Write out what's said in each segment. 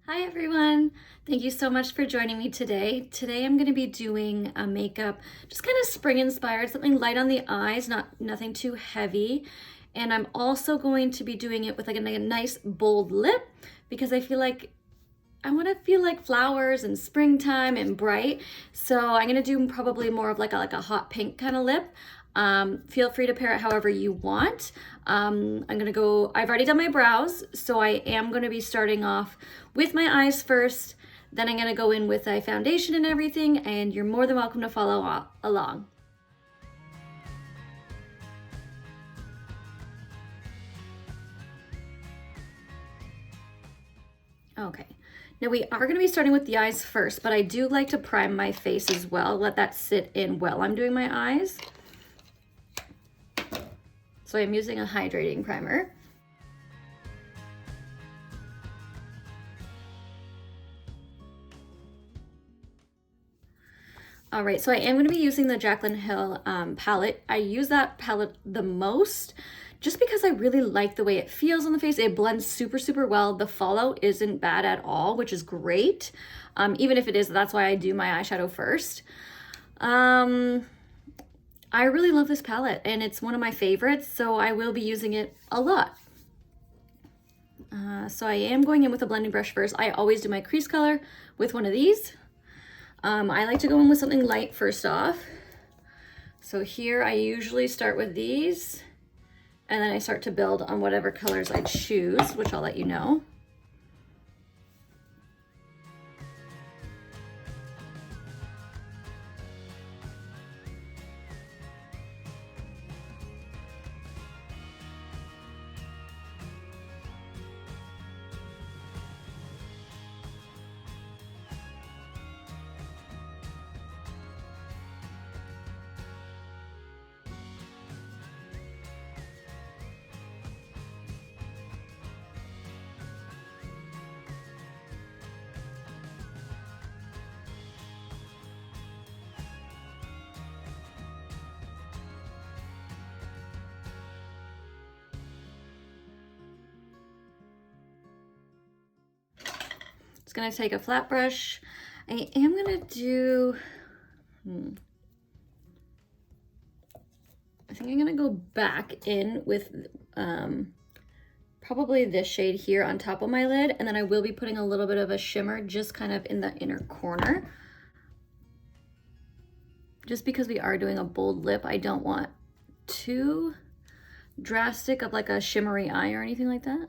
Hi everyone. Thank you so much for joining me today. Today I'm going to be doing a makeup, just kind of spring inspired, something light on the eyes, nothing too heavy. And I'm also going to be doing it with like a nice bold lip because I feel like I want to feel like flowers and springtime and bright. So I'm going to do probably more of like a hot pink kind of lip. Feel free to pair it however you want. I've already done my brows, so I am going to be starting off with my eyes first. Then I'm going to go in with a foundation and everything, and you're more than welcome to follow along. Okay, now we are going to be starting with the eyes first, but I do like to prime my face as well. Let that sit in while I'm doing my eyes. So I'm using a hydrating primer. All right, so I am going to be using the Jaclyn Hill palette. I use that palette the most just because I really like the way it feels on the face. It blends super, super well. The fallout isn't bad at all, which is great. Even if it is, that's why I do my eyeshadow first. I really love this palette and it's one of my favorites, so I will be using it a lot. So I am going in with a blending brush first. I always do my crease color with one of these. I like to go in with something light first off. So here I usually start with these and then I start to build on whatever colors I choose, which I'll let you know. Just gonna take a flat brush. I am gonna do, I think I'm gonna go back in with probably this shade here on top of my lid, and then I will be putting a little bit of a shimmer just kind of in the inner corner. Just because we are doing a bold lip, I don't want too drastic of like a shimmery eye or anything like that.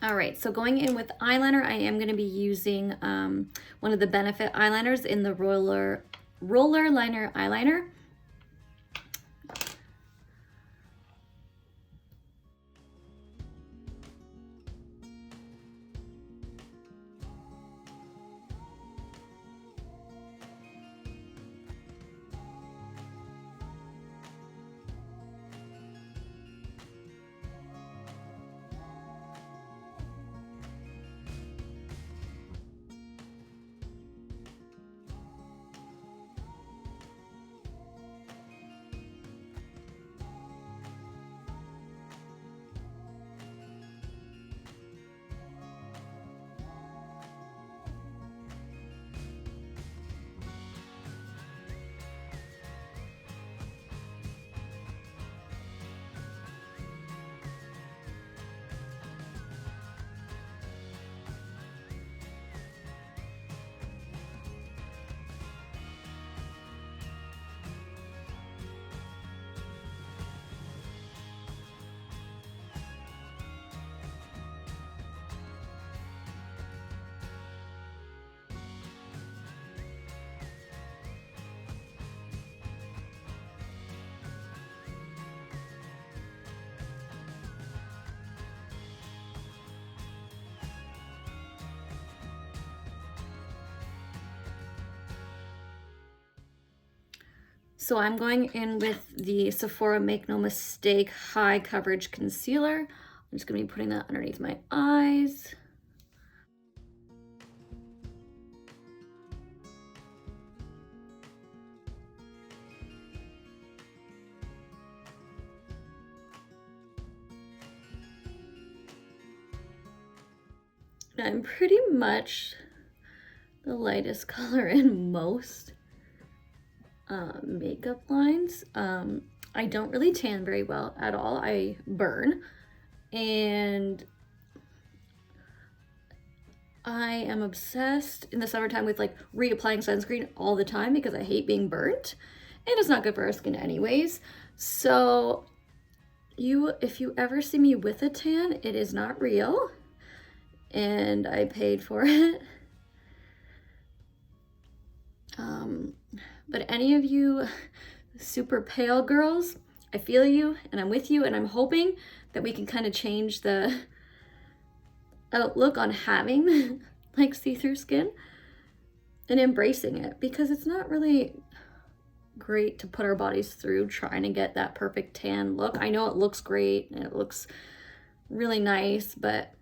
All right, so going in with eyeliner, I am going to be using one of the Benefit eyeliners in the Roller Liner eyeliner. So I'm going in with the Sephora Make No Mistake High Coverage Concealer. I'm just gonna be putting that underneath my eyes. I'm pretty much the lightest color in most makeup lines. I don't really tan very well at all. I burn, and I am obsessed in the summertime with like reapplying sunscreen all the time because I hate being burnt, and it's not good for our skin anyways. So if you ever see me with a tan, it is not real, and I paid for it. But any of you super pale girls, I feel you and I'm with you, and I'm hoping that we can kind of change the outlook on having like see-through skin and embracing it, because it's not really great to put our bodies through trying to get that perfect tan look. I know it looks great and it looks really nice, but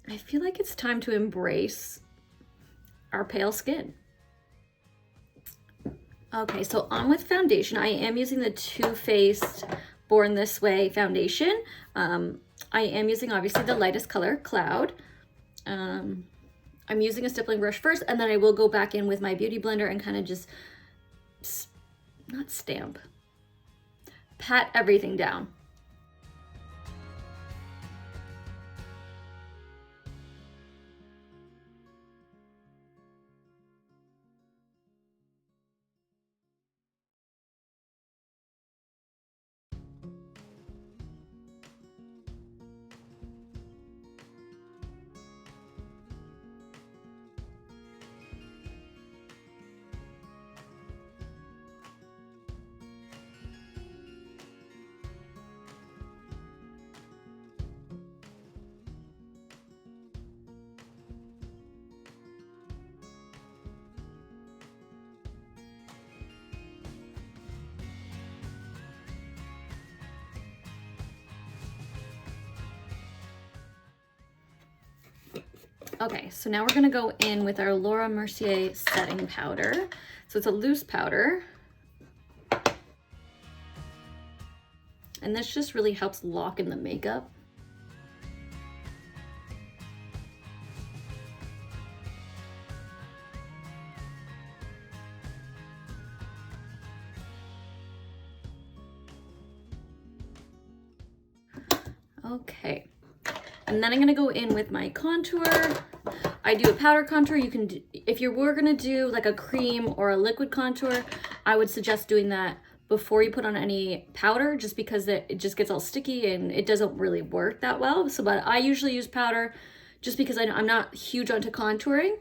I feel like it's time to embrace our pale skin. Okay, so on with foundation. I am using the Too Faced Born This Way foundation. I am using obviously the lightest color, Cloud. I'm using a stippling brush first, and then I will go back in with my beauty blender and kind of just, not stamp, pat everything down. Okay, so now we're gonna go in with our Laura Mercier setting powder. So it's a loose powder. And this just really helps lock in the makeup. Okay, and then I'm gonna go in with my contour. I do a powder contour. You can do, if you were gonna do like a cream or a liquid contour, I would suggest doing that before you put on any powder, just because it just gets all sticky and it doesn't really work that well. So, but I usually use powder just because I'm not huge onto contouring,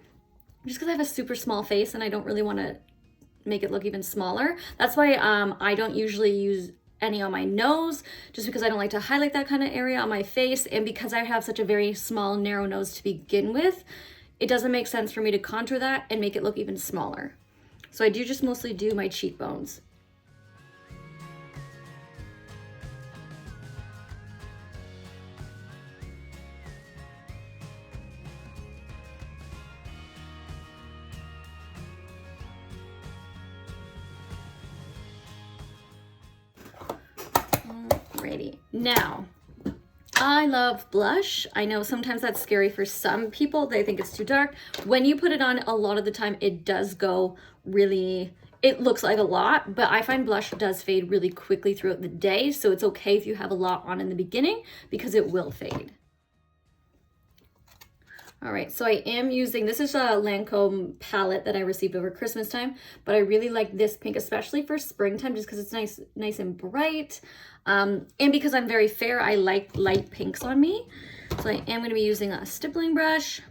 just because I have a super small face and I don't really want to make it look even smaller. That's why I don't usually use any on my nose, just because I don't like to highlight that kind of area on my face, and because I have such a very small narrow nose to begin with, it doesn't make sense for me to contour that and make it look even smaller. So I do just mostly do my cheekbones. Alrighty, now I love blush. I know sometimes that's scary for some people. They think it's too dark. When you put it on, a lot of the time it does go really, it looks like a lot, but I find blush does fade really quickly throughout the day. So it's okay if you have a lot on in the beginning, because it will fade. All right, so I am using, this is a Lancome palette that I received over Christmas time, but I really like this pink, especially for springtime, just because it's nice and bright. And because I'm very fair, I like light pinks on me. So I am gonna be using a stippling brush.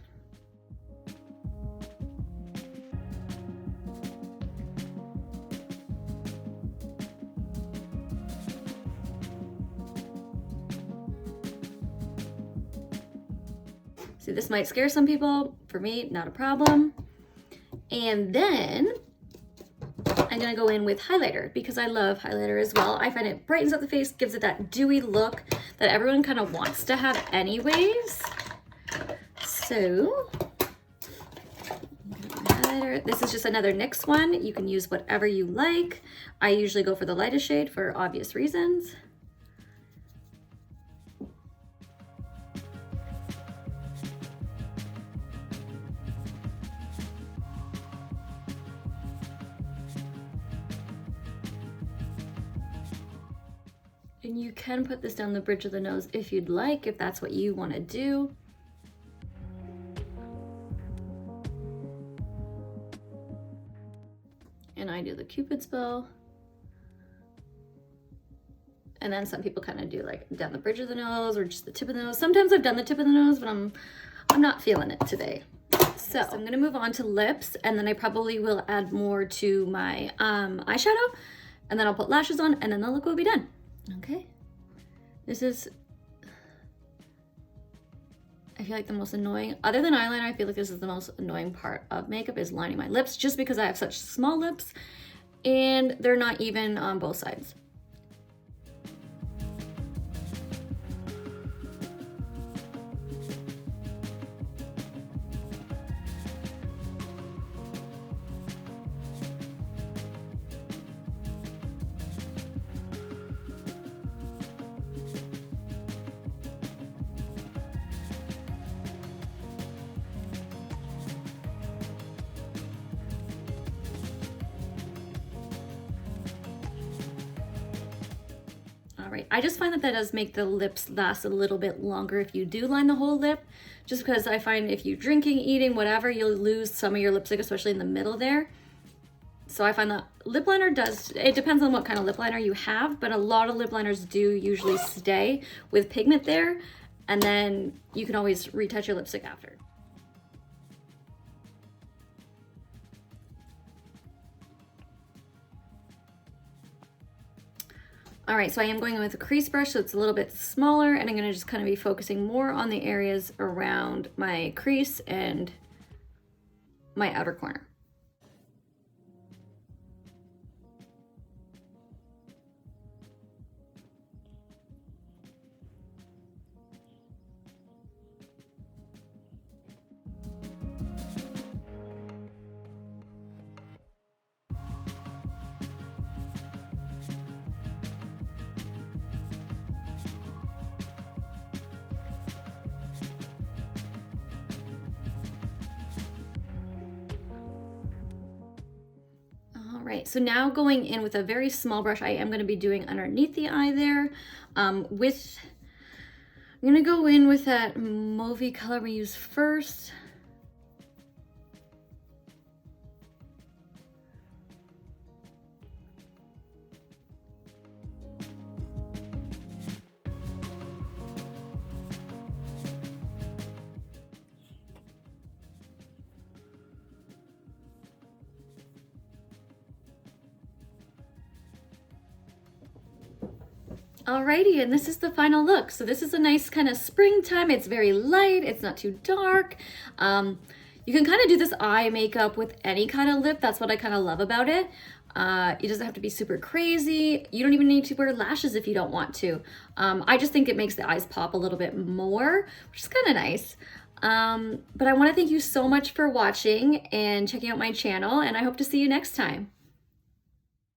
See, this might scare some people. For me, not a problem. And then I'm I'm gonna go in with highlighter because I love highlighter as well. I find it brightens up the face, gives it that dewy look that everyone kind of wants to have anyways. So, highlighter. This is just another NYX one. You can use whatever you like. I usually go for the lightest shade for obvious reasons. And you can put this down the bridge of the nose if you'd like, if that's what you want to do. And I do the Cupid's bow. And then some people kind of do like down the bridge of the nose or just the tip of the nose. Sometimes I've done the tip of the nose, but I'm not feeling it today. So I'm gonna move on to lips, and then I probably will add more to my eyeshadow, and then I'll put lashes on, and then the look will be done. Okay. This is, I feel like the most annoying, other than eyeliner, I feel like this is the most annoying part of makeup is lining my lips, just because I have such small lips and they're not even on both sides. All right, I just find that does make the lips last a little bit longer if you do line the whole lip, just because I find if you're drinking, eating, whatever, you'll lose some of your lipstick, especially in the middle there. So I find that lip liner it depends on what kind of lip liner you have, but a lot of lip liners do usually stay with pigment there, and then you can always retouch your lipstick after. All right, so I am going in with a crease brush, so it's a little bit smaller, and I'm gonna just kind of be focusing more on the areas around my crease and my outer corner. Right, so now going in with a very small brush, I am going to be doing underneath the eye there. I'm going to go in with that mauvey color we used first. Alrighty, and this is the final look. So this is a nice kind of springtime. It's very light, it's not too dark. You can kind of do this eye makeup with any kind of lip. That's what I kind of love about it. It doesn't have to be super crazy. You don't even need to wear lashes if you don't want to. I just think it makes the eyes pop a little bit more, which is kind of nice. But I want to thank you so much for watching and checking out my channel, and I hope to see you next time.